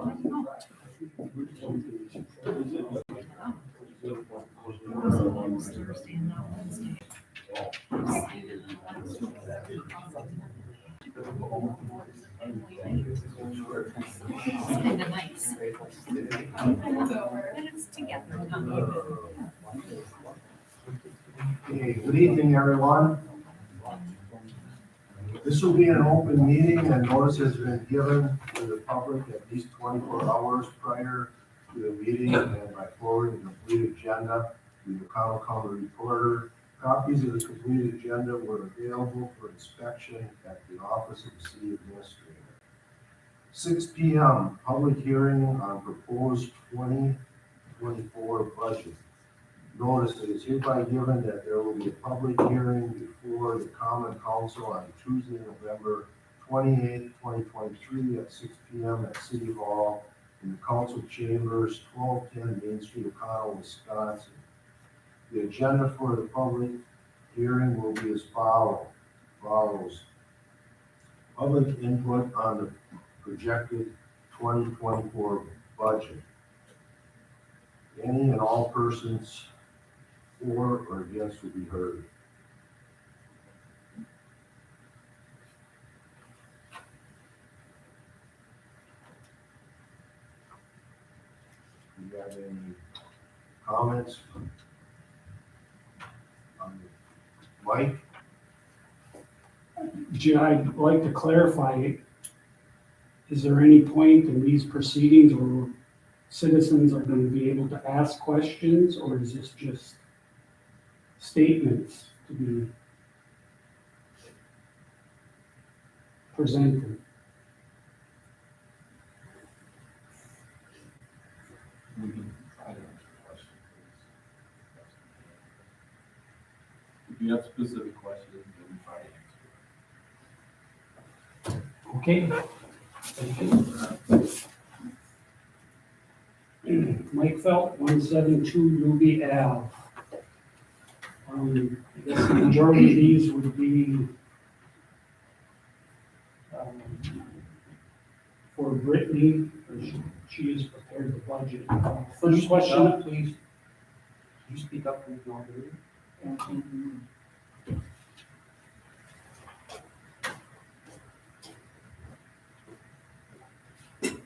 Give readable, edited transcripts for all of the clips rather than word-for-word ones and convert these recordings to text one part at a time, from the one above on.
Kind of nice. And it's together. Okay, good evening, everyone. This will be an open meeting and notice has been given to the public at least 24 hours prior to the meeting and by forwarding the complete agenda to the Connell County Reporter. Copies of the complete agenda were available for inspection at the office of the city administrator. 6 p.m., public hearing on proposed 2024 budget. Notice it is hereby given that there will be a public hearing before the Common Council on Tuesday, November 28, 2023 at 6 p.m. at City Hall in the Council Chambers, 1210 Main Street, O'Connell, Wisconsin. The agenda for the public hearing will be as follows. Public input on the projected 2024 budget. Any and all persons for or against will be heard. Do you have any comments? Mike? Jim, I'd like to clarify, is there any point in these proceedings where citizens are going to be able to ask questions, or is this just statements to be presented? We can try to answer questions. If you have specific questions, then we try to answer. Okay. Mike Felt, 172 Ruby Ave. I guess the majority of these would be for Brittany, or she has prepared the budget. First question, please. Could you speak up when you don't hear you?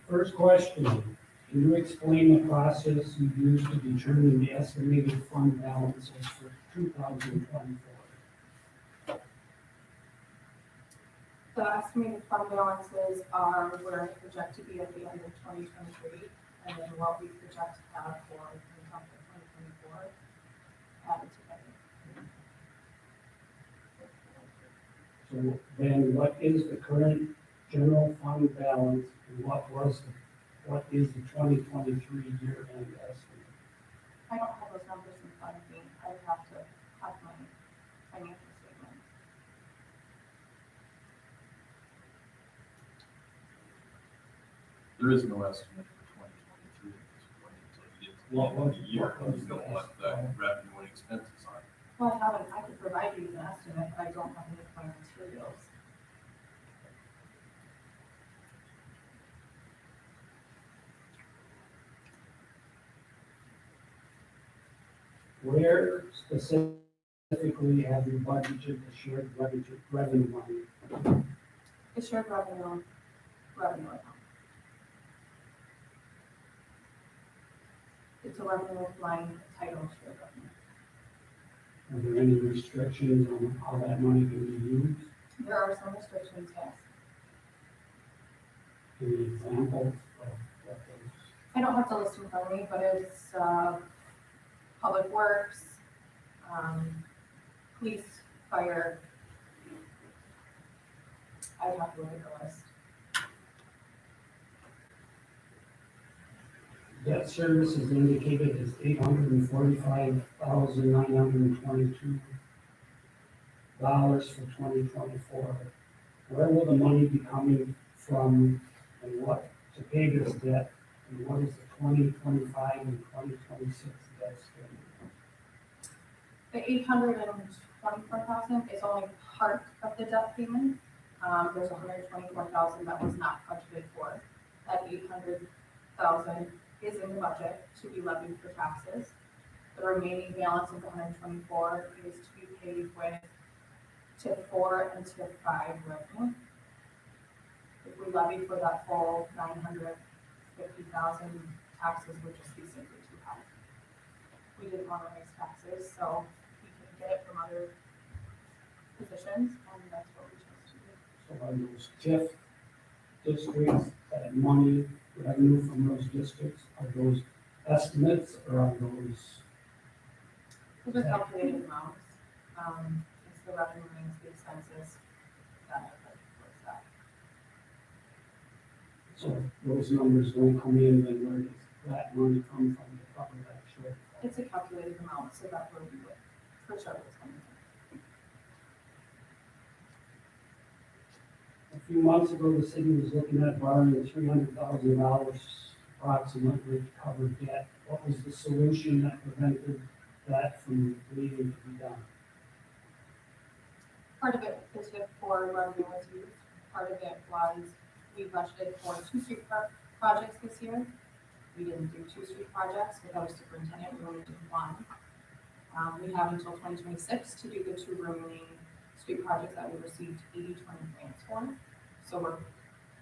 First question, can you explain the process you used to determine the estimated fund balances for 2024? The estimated fund balances are where I project to be at the end of 2023, and then what we project to have for income for 2024 added together. So then what is the current general fund balance and what is the 2023 year-end estimate? I don't have those numbers in front of me. I would have to have my financial statements. There is no estimate for 2023 at this point until you get to the What end of the was- year. what was You don't the let the revenue and expenses on. Well, I could provide you an estimate, but I don't have any of my materials. Where specifically have you budgeted the shared revenue money? The shared revenue account. It's a revenue line titled shared revenue. Are there any restrictions on how that money can be used? There are some restrictions, yes. Any examples of what those? I don't have the list in front of me, but it's, public works, police, fire. I'd have to look at the list. Debt service is indicated as $845,922 for 2024. Where will the money be coming from and what to pay this debt? And what is the 2025 and 2026 debt schedule? The 824,000 is only part of the debt payment. There's 124,000 that was not budgeted for. That 800 thousand is in the budget to be levied for taxes. The remaining balance of 124 is to be paid with tip 4 and tip 5 revenue. If we levy for that full 950,000, taxes would just be simply too high. We didn't want to raise taxes, so we can get it from other positions, and that's what we chose to do. So are those TIF districts, that money, revenue from those districts, are those estimates or are those? Those are calculated amounts. It's the revenue minus the expenses that are towards that. So if those numbers don't come in, then where does that money come from to cover that short? It's a calculated amount, so that will be what, for sure what's coming in. A few months ago, the city was looking at borrowing $300,000 approximately to cover debt. What was the solution that prevented that from needing to be done? Part of it is if for revenue was used. Part of it was we budgeted for 2 street projects this year. We didn't do 2 street projects with our superintendent, we only did 1. We have until 2026 to do the 2 remaining street projects that we received 80/20 grants for. So we're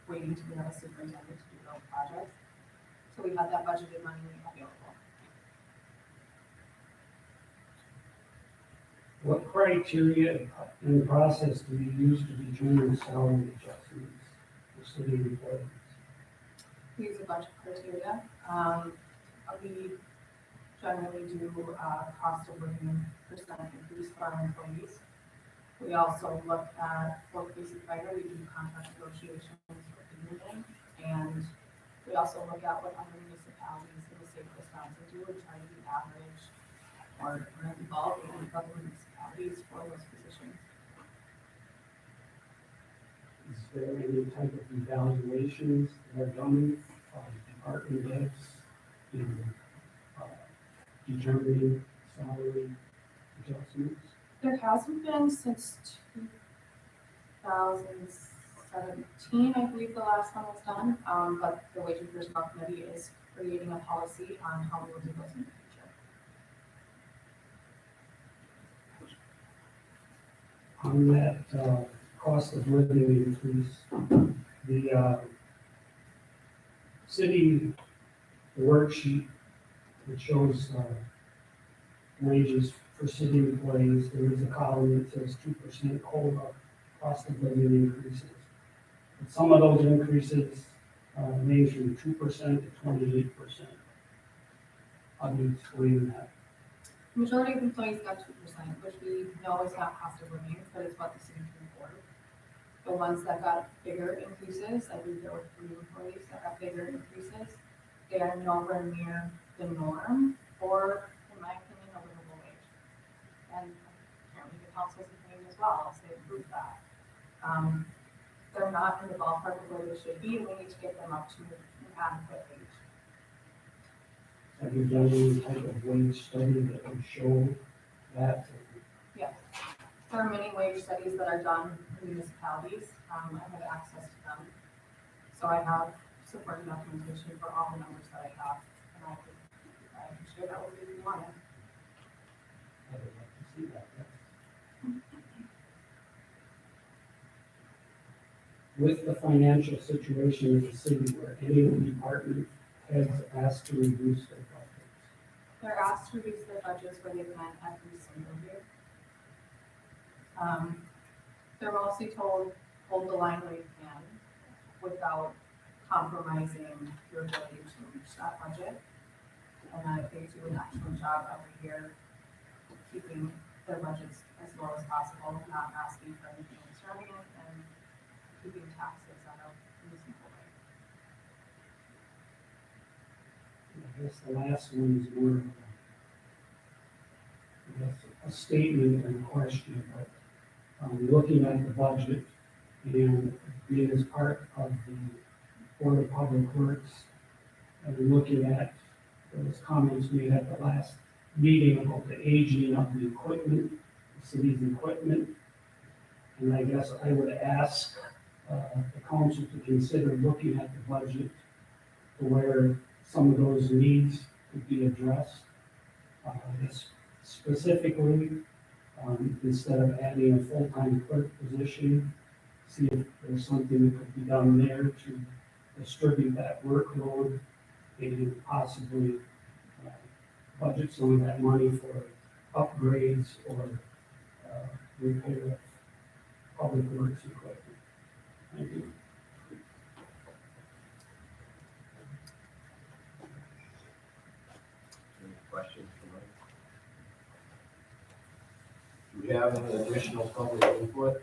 waiting to have a superintendent to do those projects. So we have that budgeted money available. What criteria in the process do you use to determine salary adjustments for city employees? We use a bunch of criteria. We generally do cost of living percent increase for our employees. We also look at, for basic fire, we do contract negotiations with the union. And we also look at what other municipalities in the state of Wisconsin do and try to be average or involved in other municipalities for those positions. Is there any type of evaluations that are done by department heads in determining salary adjustments? There hasn't been since 2017, I believe the last one was done, but the Wage and Personnel Committee is creating a policy on how we will do those in the future. On that cost of living increase, the city worksheet that shows wages for city employees, there is a column that says 2% COLA cost of living increases. And some of those increases range from 2% to 28%. How do you explain that? The majority of employees got 2%, which we know is not cost of living, but it's what the city can afford. The ones that got bigger increases, I believe there were 3 employees that got bigger increases, they are nowhere near the norm, or, in my opinion, a livable wage. And apparently the council's opinion as well, so they approved that. They're not in the ballpark of where they should be, and we need to get them up to an adequate wage. Have you done any type of wage study that would show that? Yes, there are many wage studies that are done in municipalities. I have access to them. So I have supporting documentation for all the numbers that I have, and I can share that with you if you want it. I would like to see that, yes. With the financial situation in the city, where any of the department heads asked to reduce their budgets? They're asked to reduce their budgets where they can every single year. They're mostly told, hold the line where you can without compromising your ability to reach that budget. And that they do an excellent job every year keeping their budgets as low as possible, not asking for anything extravagant, and keeping taxes at a reasonable rate. I guess the last one is more of a statement and a question, but looking at the budget and being as part of the Board of Public Works and looking at those comments we had at the last meeting about the aging of the equipment, the city's equipment. And I guess I would ask the council to consider looking at the budget to where some of those needs could be addressed. This specifically, instead of adding a full-time clerk position, see if there's something that could be done there to distribute that workload and possibly budget some of that money for upgrades or repair of public works equipment. Thank you. Any questions for Mike? Do we have any additional public input?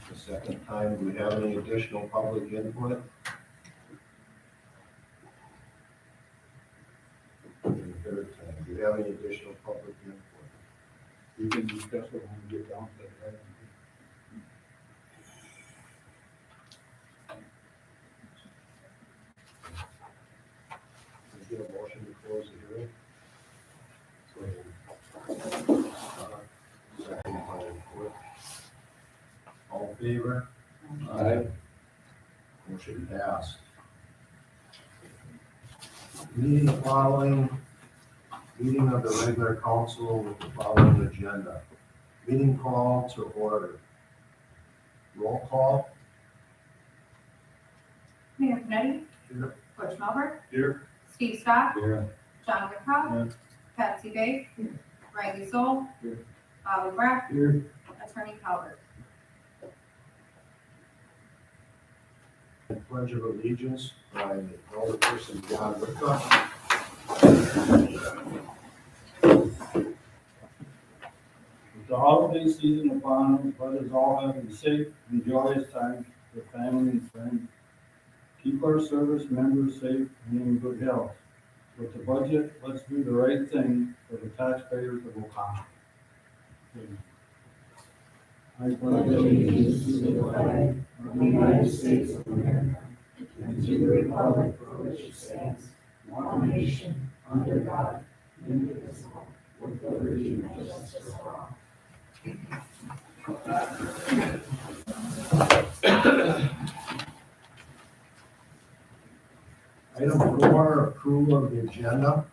The second time, do we have any additional public input? And the third time, do we have any additional public input? We can discuss it when we get down to that. Can we get a motion to close the hearing? Second by Whit. All in favor? Aye. Motion passed. Meeting following, meeting of the regular council with the following agenda. Meeting call to order. Roll call. Mayor Panetti, Here. Butch Melver, Here. Steve Stock, Here. John Wickoff, Patsy Bay, Riley Soul, Here. Bobby Brack, Here. Attorney Calvert. Pledge of allegiance by elder person John Wickoff. With the holiday season upon us, let us all have a safe and joyous time with family and friends. Keep our service members safe and in good health. With the budget, let's do the right thing for the taxpayers of Oconto. I pledge allegiance to the flag of the United States of America and to the republic for which it stands, one nation, under God, indivisible, with liberty and justice for all. Item 4, approval of the agenda.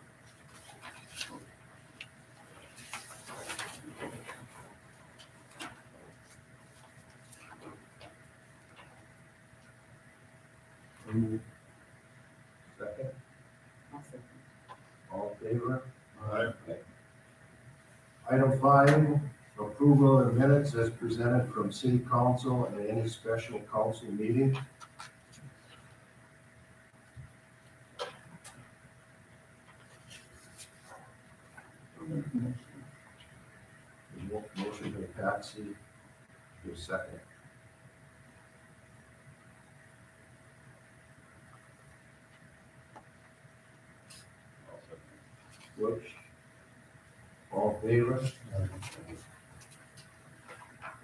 Second. All in favor? Aye. Item 5, approval of the minutes as presented from city council and any special council meeting. Motion by Patsy, your second. Whoops. All in favor?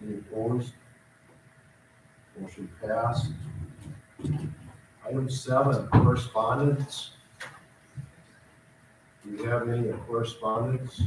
Any opposed? Motion passed. Item 7, correspondence. Do you have any correspondence?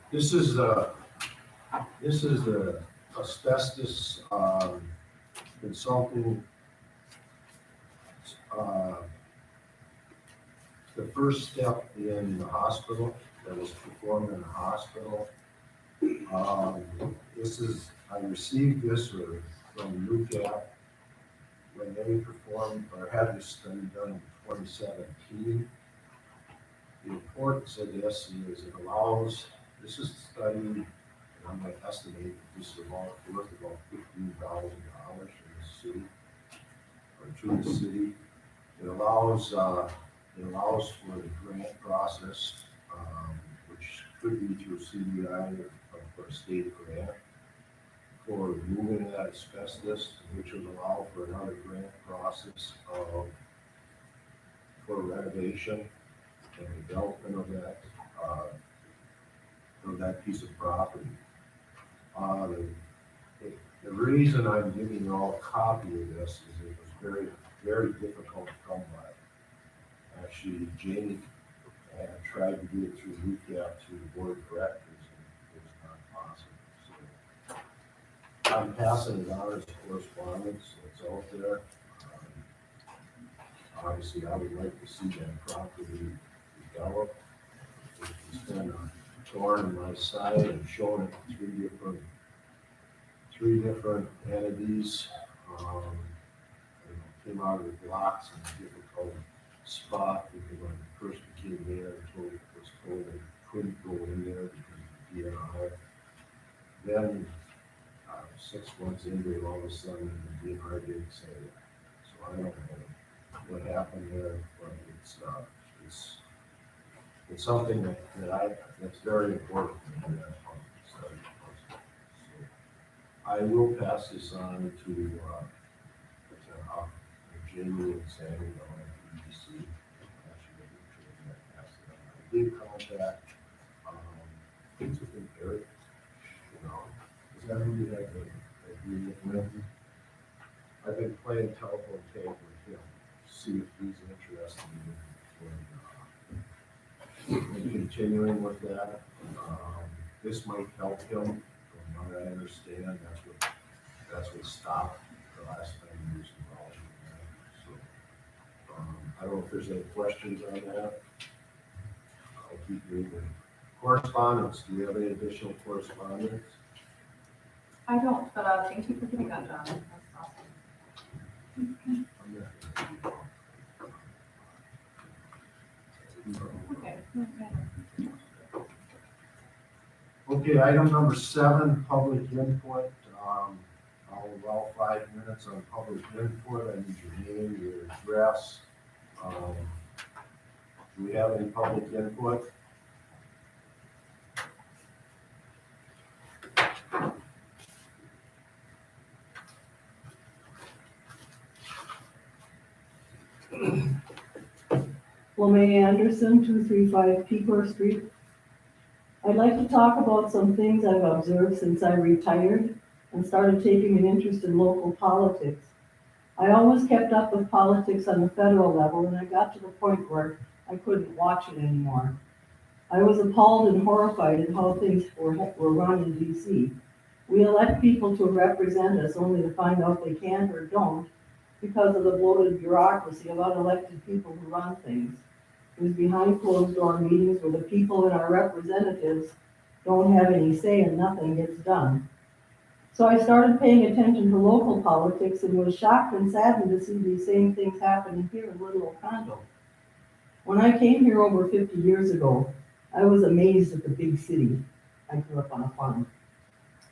This is the asbestos consulting. The first step in the hospital that was performed in the hospital. I received this from UCAP when they performed or had this study done in 2017. The importance of this is this is a study that I might estimate that this is worth about $15,000 in the city, or to the city. It allows for the grant process, which could be through CBI or a state grant, for removing that asbestos, which would allow for another grant process for renovation and development of that piece of property. The reason I'm giving you all a copy of this is it was very, very difficult to come by. Actually, Jamie had tried to get it through recap to the board of directors, and it was not possible. So I'm passing it on as correspondence, it's out there. Obviously, I would like to see that property developed. It's been a thorn in my side and shown it to three different entities. Came out of the blocks in a difficult spot because when I first became mayor, was told they couldn't go in there because of the DNR. Then 6 months into it, all of a sudden the DNR didn't say that. So I don't know what happened there, but it's something that's very important to me. So I will pass this on to Jamie and Sammy down at EDC. I did contact, things with Eric, is that who you have the agreement with? I've been playing telephone tag with him, see if he's interested in continuing with that. This might help him, from what I understand, that's what stopped the last time he was involved in that. So, I don't know if there's any questions on that. I'll keep reading. Correspondence, do you have any additional correspondence? I don't, but thank you for doing that, John. That's awesome. Okay. Okay, item number 7, public input. I'll allow 5 minutes on public input. I need your name, your address. Do we have any public input? Lomay Anderson, 235 Pecor Street. I'd like to talk about some things I've observed since I retired and started taking an interest in local politics. I always kept up with politics on the federal level, and I got to the point where I couldn't watch it anymore. I was appalled and horrified at how things were run in DC. We elect people to represent us only to find out they can't or don't because of the bloated bureaucracy of unelected people who run things. It was behind closed door meetings where the people and our representatives don't have any say and nothing gets done. So I started paying attention to local politics and was shocked and saddened to see these same things happening here in Little Oconto. When I came here over 50 years ago, I was amazed at the big city. I grew up on a farm.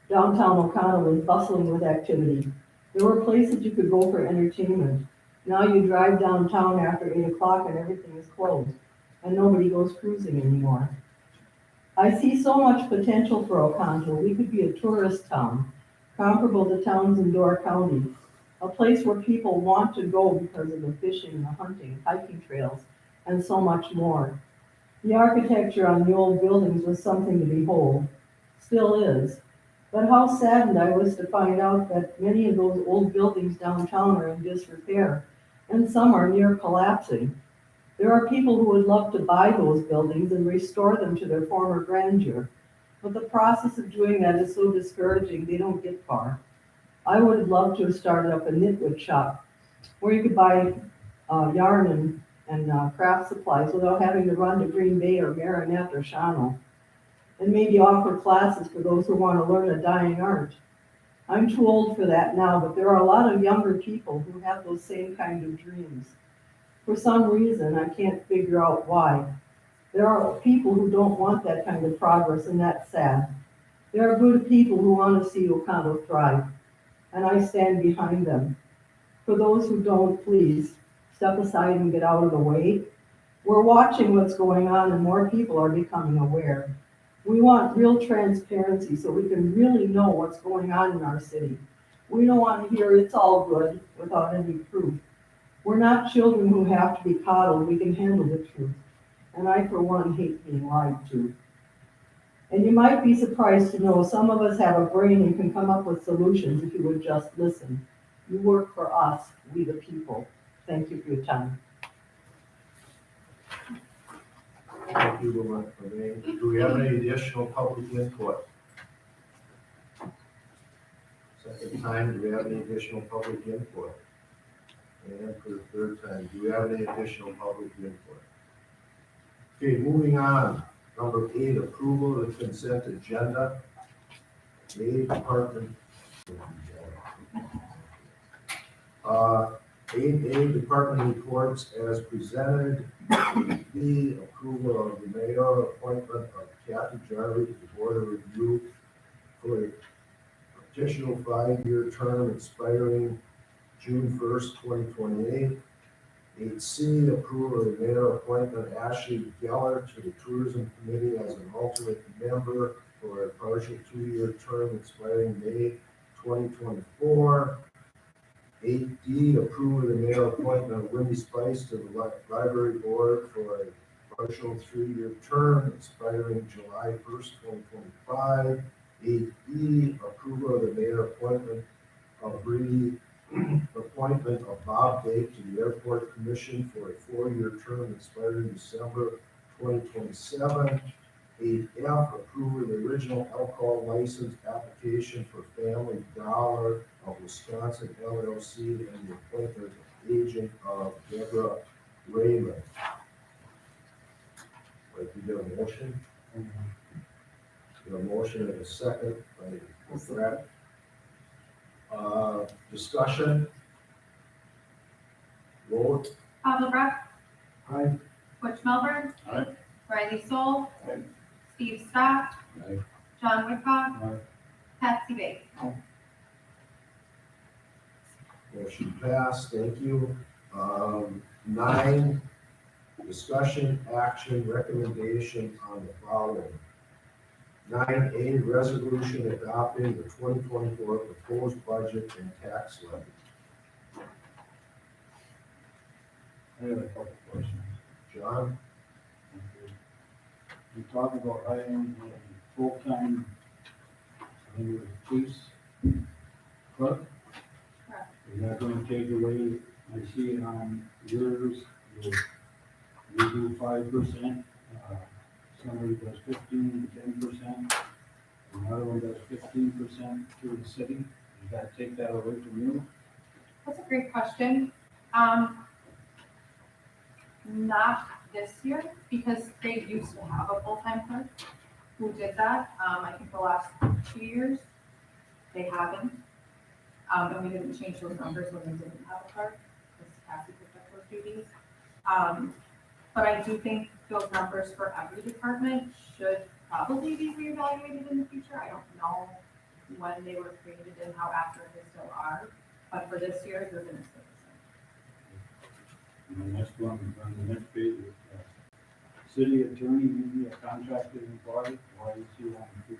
Downtown Oconto was bustling with activity. There were places you could go for entertainment. Now you drive downtown after 8 o'clock and everything is closed, and nobody goes cruising anymore. I see so much potential for Oconto. We could be a tourist town, comparable to towns in Door County, a place where people want to go because of the fishing, the hunting, hiking trails, and so much more. The architecture on the old buildings was something to behold, still is. But how saddened I was to find out that many of those old buildings downtown are in disrepair, and some are near collapsing. There are people who would love to buy those buildings and restore them to their former grandeur, but the process of doing that is so discouraging they don't get far. I would have loved to have started up a knitwood shop where you could buy yarn and craft supplies without having to run to Green Bay or Marinette or Shawano, and maybe offer classes for those who want to learn a dying art. I'm too old for that now, but there are a lot of younger people who have those same kind of dreams. For some reason, I can't figure out why. There are people who don't want that kind of progress, and that's sad. There are good people who want to see Oconto thrive, and I stand behind them. For those who don't, please step aside and get out of the way. We're watching what's going on and more people are becoming aware. We want real transparency so we can really know what's going on in our city. We don't want to hear it's all good without any proof. We're not children who have to be coddled. We can handle the truth. And I, for one, hate being lied to. And you might be surprised to know some of us have a brain and can come up with solutions if you would just listen. You work for us, we the people. Thank you for your time. Thank you, Lorraine. Do we have any additional public input? Second time, do we have any additional public input? And for the third time, do we have any additional public input? Okay, moving on. Number 8, approval of the consent agenda. Department. 8A, department reports as presented. B, approval of the mayor appointment of Kathy Jarley to the board of review for a additional 5-year term expiring June 1st, 2028. 8C, approval of the mayor appointment Ashley Geller to the tourism committee as an alternate member for a partial 2-year term expiring May 2024. 8D, approval of the mayor appointment of Wendy Spice to the library board for a partial 3-year term expiring July 1st, 2025. 8E, approval of the mayor appointment of Bob Bake to the airport commission for a 4-year term expiring December 2027. 8F, approval of the original alcohol license application for Family Dollar of Wisconsin LLC and the appointment of agent of Deborah Raymond. Like, we get a motion? Get a motion and a second by Brad. Discussion? Vote? Bob LeBrecq, Aye. Butch Melbourne. Aye. Riley Soul. Aye. Steve Stock. Aye. John Woodcock. Aye. Patsy Bake. Motion passed, thank you. 9, discussion, action, recommendation on the following. 9A, resolution adopting the 2024 proposed budget and tax levy. I have a couple questions. John? We talked about hiring a full-time, police clerk. Correct. Is that gonna take away, I see on yours, you do 5%, somebody does 15, 10%, another one does 15% to the city. Does that take that away from you? That's a great question. Not this year, because they used to have a full-time clerk who did that. I think the last 2 years, they haven't. And we didn't change those numbers when they didn't have a clerk, because Cassie picked up those duties. But I do think those numbers for every department should probably be reevaluated in the future. I don't know when they were created and how accurate they still are, but for this year, they're gonna stay the same. And the next one, on the next page, city attorney, maybe a contracted employee, why is he on 2%?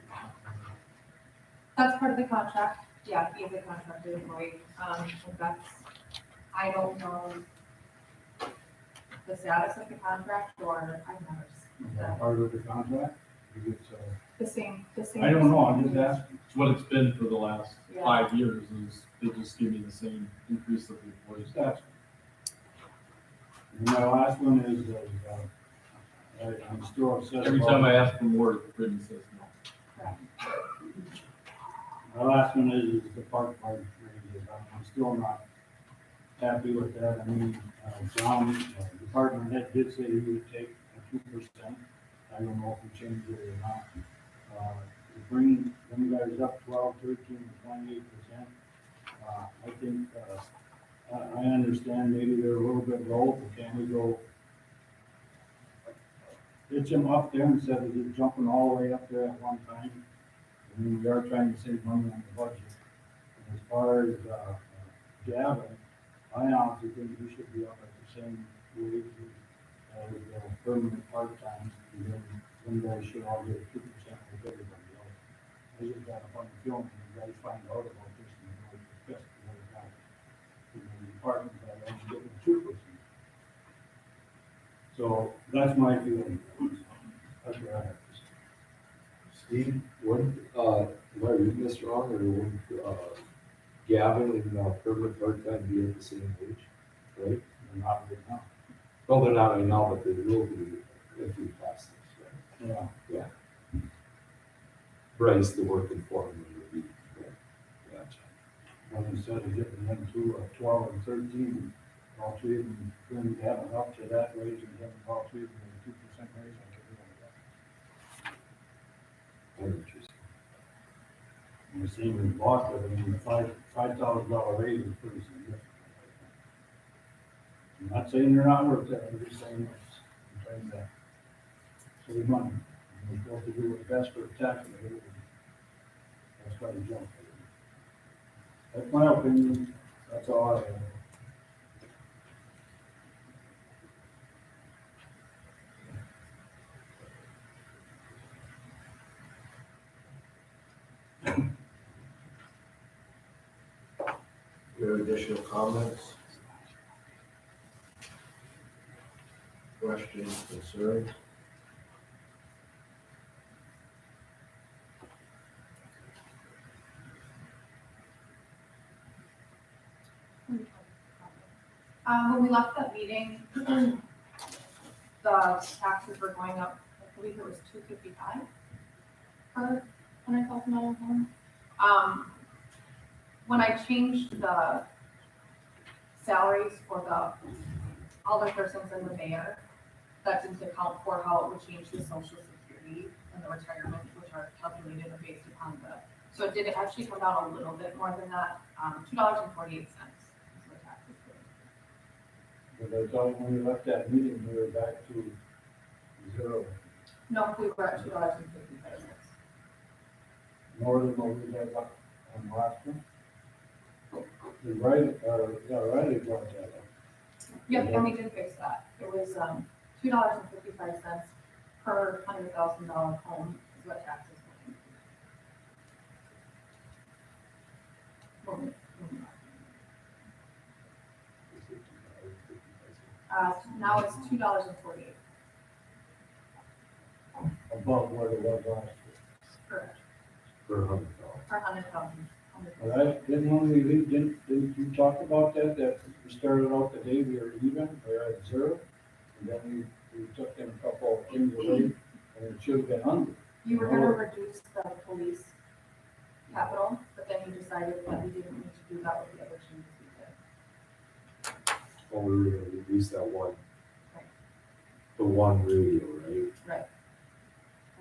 That's part of the contract. Yeah, he is a contracted employee. And that's, I don't know the status of the contract, or I've never seen Is that that. part of the contract? Is it, The same. I don't know, I'm just asking. It's what it's been for the last Yeah. 5 years, is they just give me the same increase that the employees. Just asking. And my last one is, I'm still upset Every time I about, ask for more, Brittany says no. my last one is the park board. I'm still not happy with that. I mean, John, department head did say he would take a 2%. I don't know if we changed it or not. To bring them guys up 12, 13, 28%. I think, I understand maybe they're a little bit low, but can we go pitch them up there instead of just jumping all the way up there at one time? I mean, we are trying to save money on the budget. And as far as, Gavin, I honestly think we should be up at the same wage as, permanent part-time, and then you guys should all get 2% with everybody else. I just got a funny feeling, you guys find out about this, and you know, it's best to let it out. You know, the department that I'm getting 2%. So that's my feeling. That's what I have to say. Steve, wouldn't, am I reading this wrong, or wouldn't, Gavin and, permanent part-time be at the same wage, right? They're not right now. No, they're not right now, but they will be if we pass this, right? Yeah. Bryce, the working foreman would be, right? Gotcha. When instead of getting them to 12 and 13, all three of them, then having up to that wage and having all three of them at a 2% raise, I could live with Very interesting. that. And the same with Boston, I mean, the $5,000 raise is pretty significant. I'm not saying they're not worth it, I'm just saying it's, I'm trying to save money. And we're supposed to do what's best for the taxpayer, and that's why we jump. That's my opinion, that's all I have. Your additional comments? Questions, concerns? When we left that meeting, the taxes were going up, I believe it was $255 per $100,000 home. When I changed the salaries for the alderpersons and the mayor, that didn't account for how it would change the social security and the retirement, which are calculated based upon so it did actually come down a little bit more than that, $2.48 is what taxes were. But I thought when we left that meeting, we were back to zero, No, we were at $2.55. more than what we had on the last one. The right, Riley brought that up. Yep, and we did fix that. It was, $2.55 per $100,000 home is what taxes were. Now it's $2.48. Above what it was last year. Correct. For $100. Per 100,000. All right, didn't when we leave, didn't you talk about that we started out the day we were even, we were at zero? And then we took in a couple of things away, and it should have been under. You were gonna reduce the police capital, but then you decided that we didn't need to do that with the other changes we did. Well, we were gonna release that one. Right. The one radio, right? Right.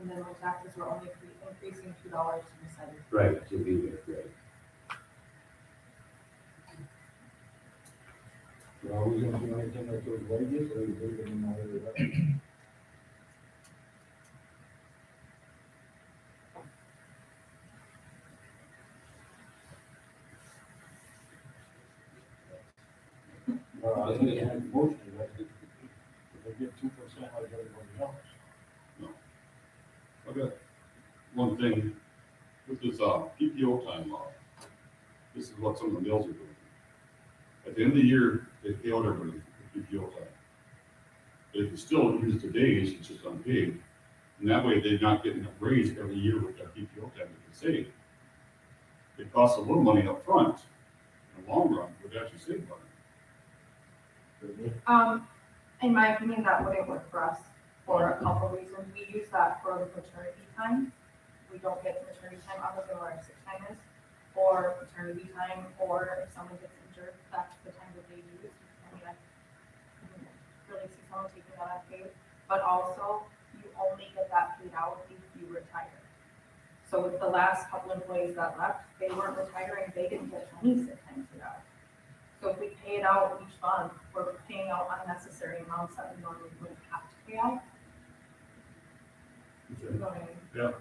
And then the taxes were only increasing $2, you decided. Right, to leave it, right. So are we gonna do anything with those wages, or are we leaving them all the way? I think it's like most of that, they get 2% like everybody else. I've got one thing with this, PPO time law. This is what some of the mills are doing. At the end of the year, they pay out everybody for PPO time. But if you still use the days, it's just unpaid. And that way, they're not getting a raise every year with that PPO time that they save. It costs a little money up front. In the long run, would actually save money. In my opinion, that wouldn't work for us for a couple of reasons. We use that for the maternity time. We don't get maternity time other than where our sick time is, or paternity time, or if someone gets injured, that's the time that they use. I mean, I couldn't really see someone taking that unpaid, but also you only get that paid out if you retire. So with the last couple employees that left, they weren't retiring, they didn't get any sick time paid out. So if we pay it out each month, we're paying out unnecessary amounts that we normally wouldn't have to pay out. You know what I mean? Yeah.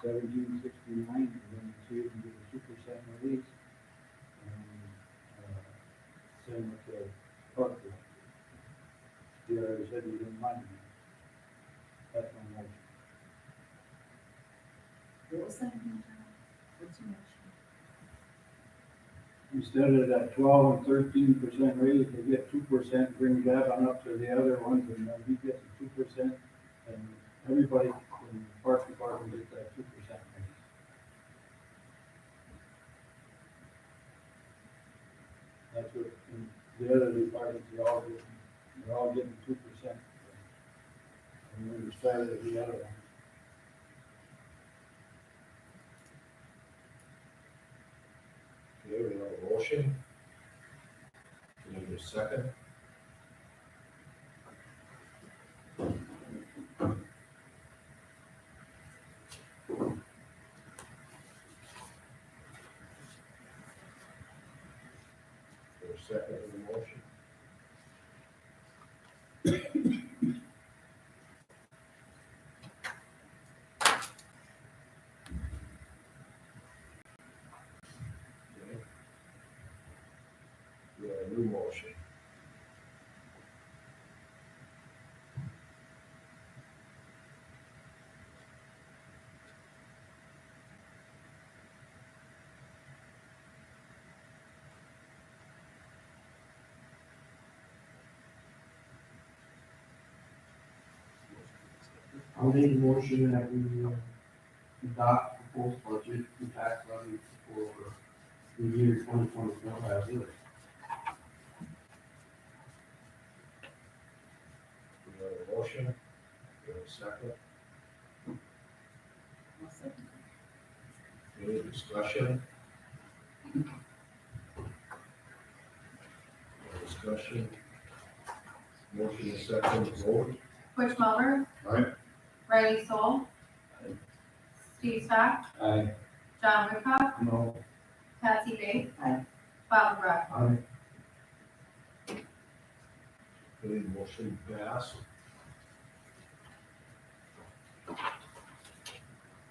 $17.69, and then see if we can get a 2% release. And, same with the park. The other said you didn't mind it. That's my motion. What was that? What's your motion? Instead of that 12 and 13% raise, they get 2%, bring Gavin up to the other ones, and then he gets a 2%, and everybody in the park department gets that 2% raise. That's what, in the other departments, they're all getting 2%. And then we started at the other one. Okay, we have a motion. Can I get a second? There's a second of the motion. Okay. We have a new motion. I'll make a motion that we adopt proposed budget and tax levy for the year 2024 as is. We have a motion. We have a second. I'll second. Any discussion? No discussion. Motion is second, vote. Butch Melbourne, Aye. Riley Soul, Steve Stack, Aye. John Whitcock, No. Patsy Day. Aye. Bob McGrath. Aye. Okay, motion passed.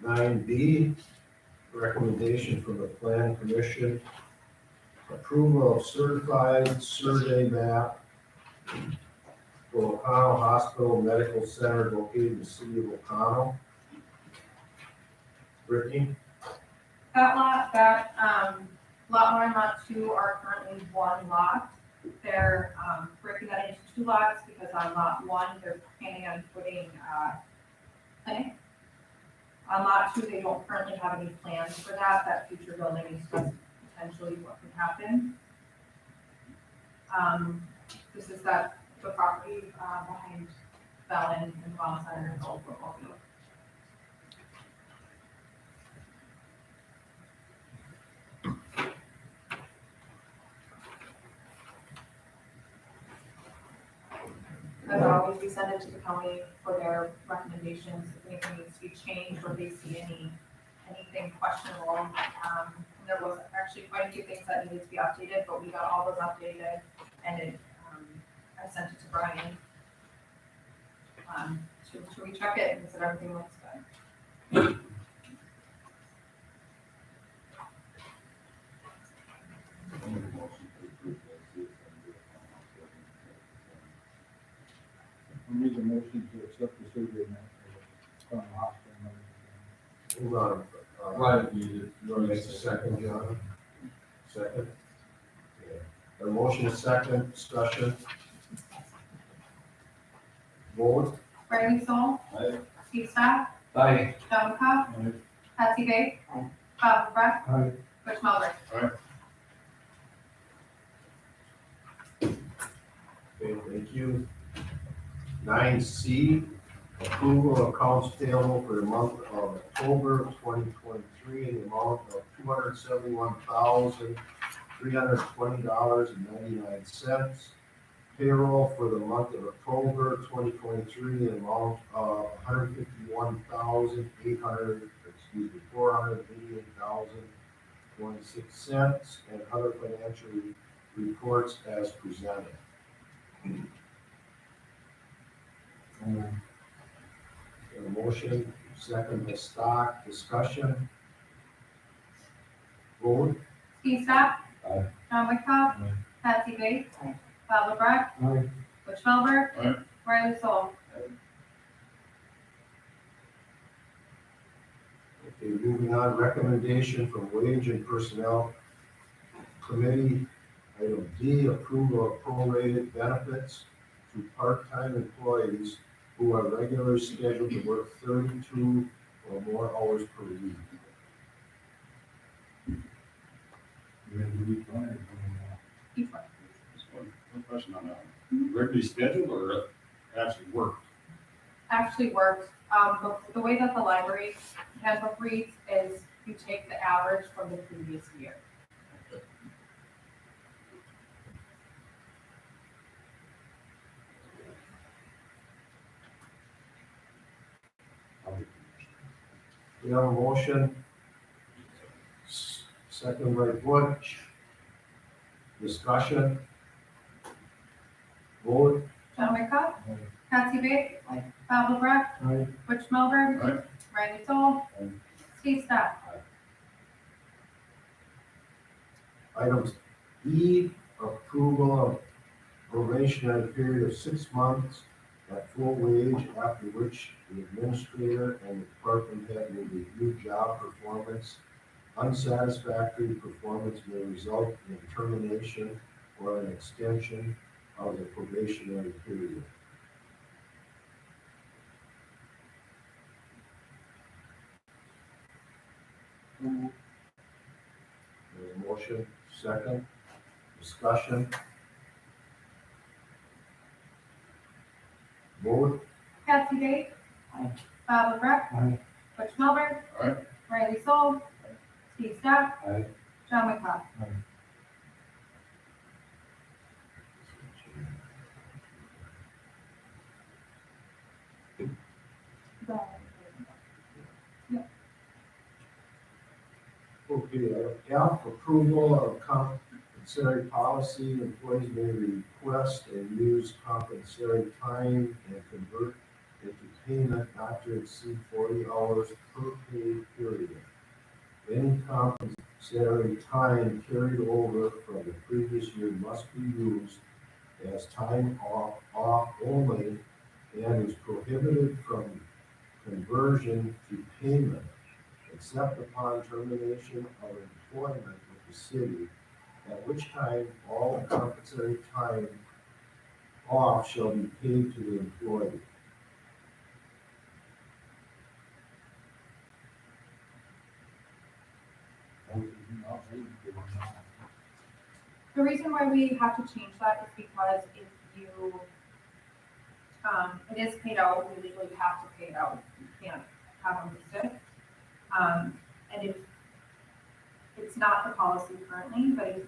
9B, recommendation from the Plan Commission, approval of certified survey map for O'Connell Hospital Medical Center located in the city of O'Connell. Brittany? Lot 1 and lot 2 are currently one lot. They're, breaking that into 2 lots because on lot 1, they're planning on putting, clinic. On lot 2, they don't currently have any plans for that. That future building is just potentially what could happen. This is the property, behind Bellin and Wellness Center and Old Football Field. As always, we send it to the county for their recommendations, if anything needs to be changed, or if they see anything questionable. There was actually quite a few things that needed to be updated, but we got all those updated, and I sent it to Brian to recheck it, and said everything looks good. I need a motion to accept the survey map for the hospital. Hold on. Right, you Want to make a second, John? Second? Yeah. A motion is second, discussion. Vote. Riley Soul. Aye. Steve Stack. Aye. John Cobb. Aye. Patsy Bay. Aye. Bob McGrath. Aye. Butch Melbourne. Okay, thank you. 9C, approval of accounts payable for the month of October 2023 in the amount of $271,320.99. Payroll for the month of October 2023 in the amount of $488,26, and other financial reports as presented. A motion, second by Stock, discussion. Vote. Steve Stock. Aye. John Wickoff. Aye. Patsy Bates. Aye. Bob LeBrecq. Aye. Butch Melber. Aye. Riley Soul. Okay, moving on, recommendation from Wage and Personnel Committee. Item D, approval of prorated benefits to part-time employees who are regularly scheduled to work 32 or more hours per week. Each one. Just one question on that. Regularly scheduled or actually worked? Actually worked. The way that the library handbook reads is you take the average from the previous year. We have a motion. Second by Butch. Discussion. Vote. John Wickoff. Aye. Patsy Bates. Aye. Bob LeBrecq. Aye. Butch Melber. Aye. Riley Soul. Aye. Steve Stock. Items E, approval of probationary period of 6 months at full wage, after which the administrator and the department head will review job performance. Unsatisfactory performance may result in termination or an extension of the probationary period. Motion, second, discussion. Vote. Patsy Bates. Aye. Bob LeBrecq. Aye. Butch Melber. Aye. Riley Soul. Steve Stock. Aye. John Wickoff. Okay, F, approval of compensatory policy, employees may request and use compensatory time and convert it to payment not to exceed 40 hours per pay period. Any compensatory time carried over from the previous year must be used as time off only and is prohibited from conversion to payment except upon termination of employment with the city, at which time all compensatory time off shall be paid to the employee. The reason why we have to change that is because if you, it is paid out, we legally have to pay it out. You can't have them listed. And if, it's not the policy currently, but if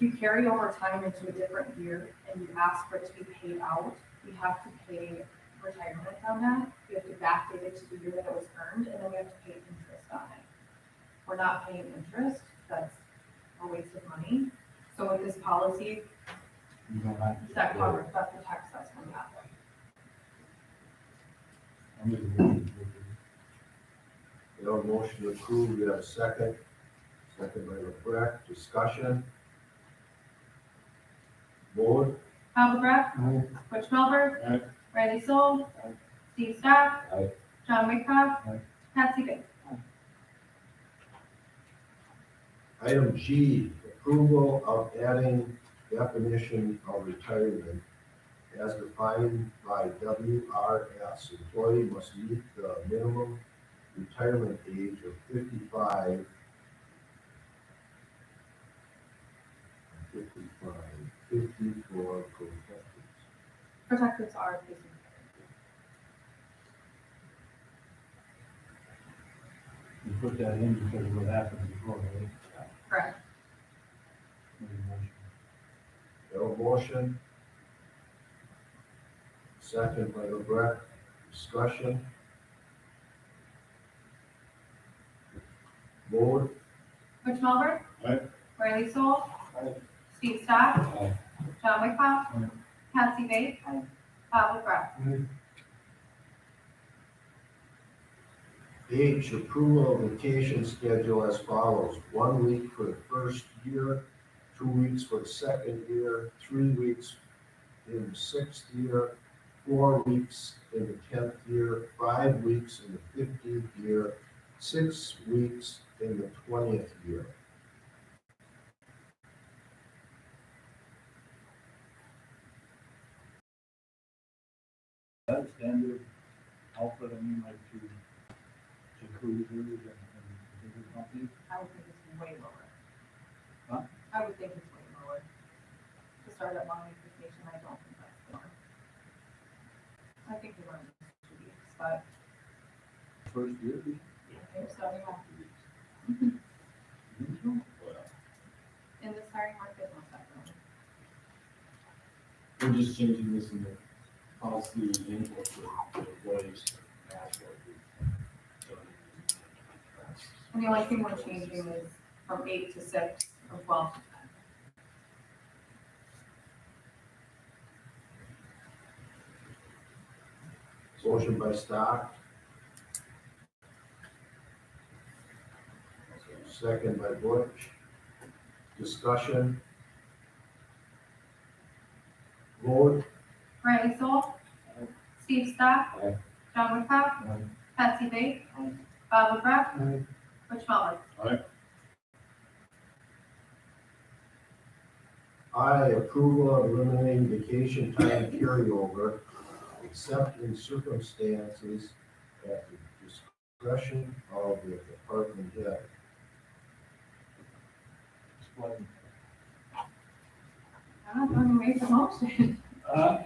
you carry over time into a different year and you ask for it to be paid out, we have to pay retirement on that. We have to backdate it to the year that it was earned, and then we have to pay interest on it. We're not paying interest, that's a waste of money. So with this policy, that covers, that protects us from that. We have a motion to approve, we have a second. Second by LeBrecq, discussion. Vote. Bob LeBrecq. Aye. Butch Melber. Aye. Riley Soul. Aye. Steve Stock. Aye. John Wickoff. Aye. Patsy Bates. Item G, approval of adding definition of retirement as defined by WRS. Employee must meet the minimum retirement age of 55. 54 protected. Protectors are facing. You put that in because of what happened before, right? Correct. We have a motion. Second by LeBrecq, discussion. Vote. Butch Melber. Aye. Riley Soul. Aye. Steve Stock. Aye. John Wickoff. Aye. Patsy Bates. Aye. Bob LeBrecq. H, approval of vacation schedule as follows: 1 week for the first year, 2 weeks for the second year, 3 weeks in the sixth year, 4 weeks in the 10th year, 5 weeks in the 15th year, 6 weeks in the 20th year. That's standard outfit, I mean, like to cruisers and bigger companies. I would think it's way lower. Huh? I would think it's way lower. To start at 1 week vacation, I don't think that's lower. I think they run 2 weeks, but First year, they're starting off. Well, In this hiring market, most definitely. We're just changing this in the policy input for employees. And the only thing we're changing is from 8 to 6, or 12 to 10. Motion by Stock. Second by Butch. Discussion. Vote. Riley Soul. Steve Stock. Aye. John Woodcock. Patsy Bates. Bob McGrath. Rich Mulder. I, approval of eliminating vacation time carryover, except in circumstances at the discretion of the department head. I'm going to make the motion. I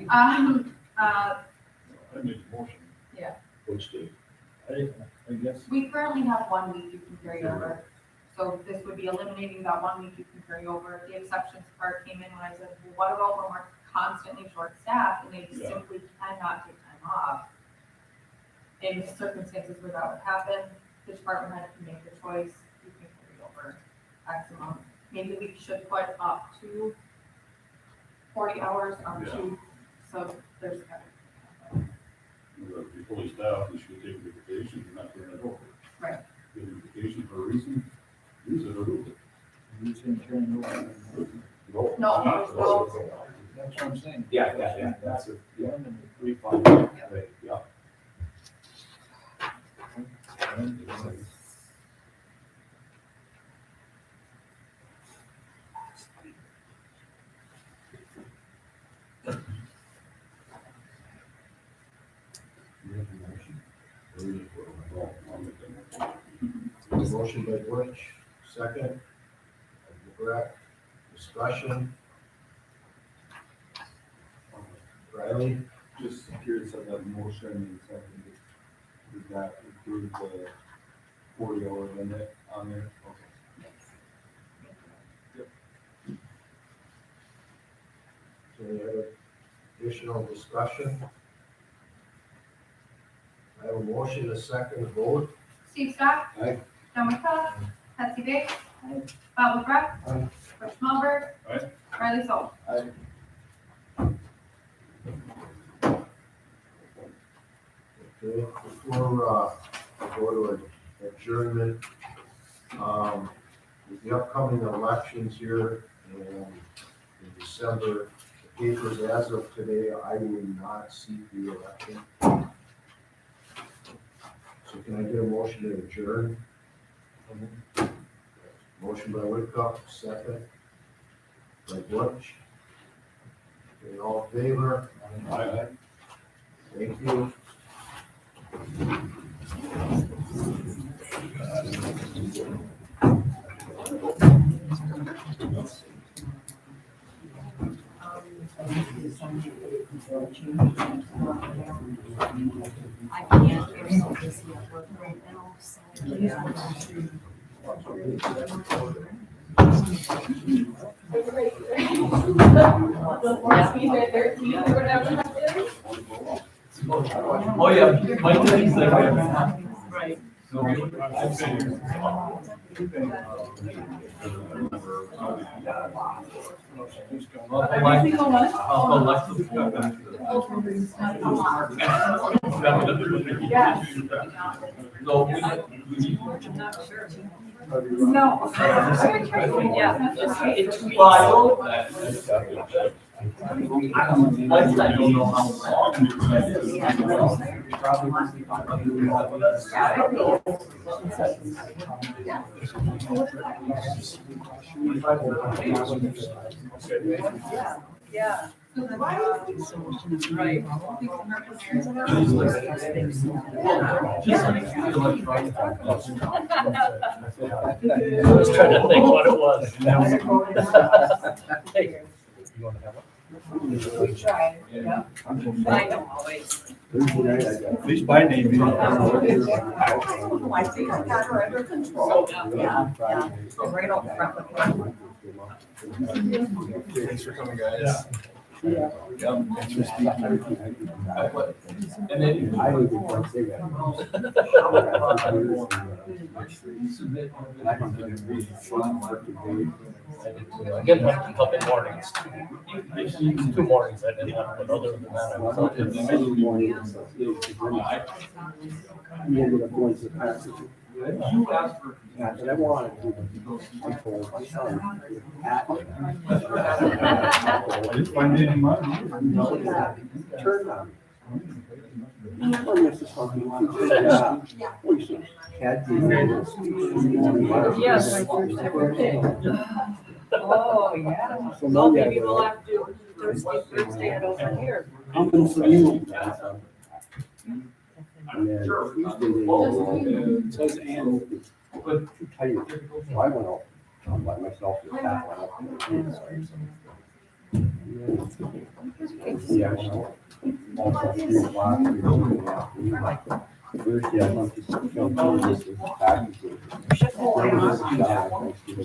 make a motion. Which day? guess, We currently have 1 week you can carry over. So this would be eliminating that 1 week you can carry over. The exceptions part came in when I said, well, what about when we're constantly short-staffed and they Yeah. simply cannot take time off? In circumstances where that would happen, the department head can make the choice, you can carry over X amount. Maybe we should put up to 40 hours up to, so there's kind of. If you're fully staffed, you should take the vacation, you're not turning it over. Right. Give the vacation for a reason, use it or lose it. you saying turn over. No, there's no, That's what I'm saying. Yeah, that's it, yeah, One and refund, right, yeah. You have a motion? Or you just vote on it? Well, I'll make that motion. Motion by Butch, second. By McGrath. Discussion. Riley? Just curious of that motion and second, does that include the 40-hour limit on there? Any other additional discussion? I have a motion, a second, vote. Steve Stock. Aye. John McCall. Patsy Bates. Bob McGrath. Aye. Rich Mulder. Aye. Riley Soul. Okay, before I go to adjournment, with the upcoming elections here in December, the papers as of today, I will not seek re-election. So can I get a motion to adjourn? Motion by Whitcup, second. By Butch. Okay, all in favor? Aye. Thank you. I can't hear so busy at work right now, so. Oh, yeah, my thing's there. Right. Alexis got back to the So we, No. Yeah, just wait. well, I know that. I don't know how long. Yeah. Right. I was trying to think what it was. Hey, you wanna have one? We tried, yeah. I know always. Thursday night, I got. At least by name. I think I got her under control. Yeah, yeah. Right up front with her. Thanks for coming, guys. Yeah. Yep. Thanks for speaking. And then. I didn't want to say that. And I can get it read from work today. I didn't have to come in mornings. 2 mornings I didn't have, but other than that, I was Well, up it's in the middle morning, so it's he ended up going to the pastor. And I wanted to, I told my son, at. I didn't find any money. Turn on. Oh, yes, it's something. Yeah. Oh, you see, cat. Yes, my first ever day. Oh, yeah. So Well, maybe I maybe we'll will. have to do Thursday it over here. I'm in for you. And then Tuesday they go. Says and. Too tired. So I went out, by myself, the cat went up. Yeah, I went out. Also, 3 o'clock, 3 in the afternoon. Thursday, I went to film, this was packages. Should hold on. Very good job, thanks to the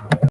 day.